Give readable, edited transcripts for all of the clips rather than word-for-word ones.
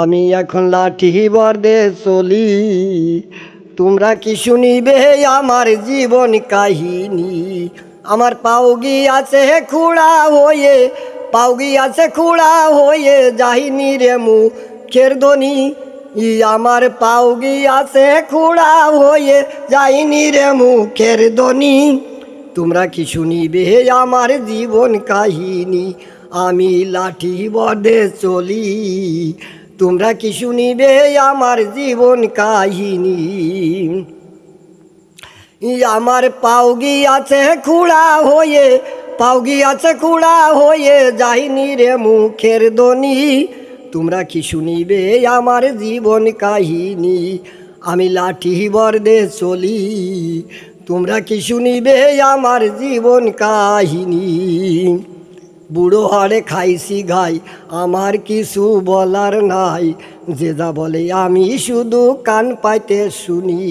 আমি এখন লাঠি বর্দে চলি, তোমরা কি শুনিবে আমার জীবন কাহিনী। আমার পাও গিয়াছে খুঁড়া হয়ে, পাও গিয়াছে খুঁড়া হয়ে, যাহিনী রে মুখের ধ্বনি। আমার পাও গিয়াছে খুঁড়া হয়ে, যাইনি রে মুখের ধ্বনি। তোমরা কি শুনিবে আমার জীবন কাহিনী। আমি লাঠি বর্দে চলি, তোমরা কি শুনিবে আমার জীবন কাহিনী। আমার পাও গিয়াছে খুঁড়া হয়ে, পাও গিয়াছে খুঁড়া হয়ে, যাইনি রে মুখের ধ্বনি। তোমরা কি শুনিবে আমার জীবন কাহিনী। আমি লাঠি বর্দে চলি, তোমরা কি শুনিবে আমার জীবন কাহিনী। বুড়ো হাড়ে খাইছি ঘাই, আমার কিছু বলার নাই। যে যা বলে আমি শুধু কান পাইতে শুনি।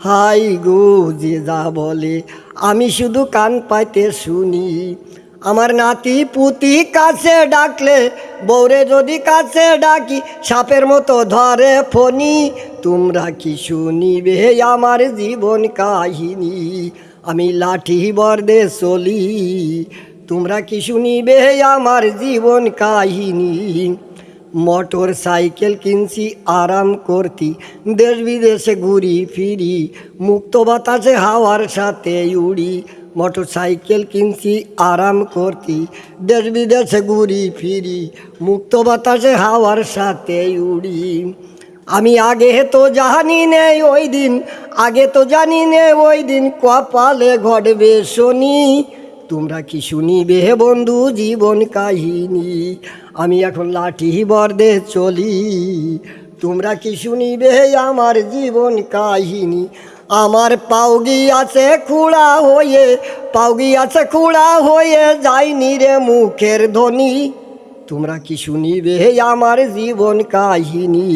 হাই গো যে যা বলে আমি শুধু কান পাইতে শুনি। আমার নাতি পুতি কাছে ডাকলে, বউরে যদি কাছে ডাকি, সাপের মতো ধরে ফণি। তোমরা কি শুনিবে আমার জীবন কাহিনী। আমি লাঠি বর্দে চলি, তোমরা কি শুনিবে আমার জীবন কাহিনী। মোটর সাইকেল কিনছি আরাম করতি, দেশ বিদেশে ঘুরি ফিরি, মুক্ত বাতাসে হাওয়ার সাথে উড়ি। মোটর সাইকেল কিনছি আরাম করতি, দেশ বিদেশে ঘুরি ফিরি, মুক্ত বাতাসে হাওয়ার সাথে উড়ি। আমি আগে তো জানি নে ওই দিন, আগে তো জানি নে ওই দিন, কপালে ঘটবে শনি। তোমরা কি শুনিবে বন্ধু জীবন কাহিনী। আমি এখন লাঠি বর্দে চলি, তোমরা কি শুনিবে আমার জীবন কাহিনী। আমার পাও গিয়াছে খুঁড়া হয়ে, পাও গিয়াছে খুঁড়া হয়ে, যাইনি রে মুখের ধ্বনি। তোমরা কি শুনিবে আমার জীবন কাহিনী।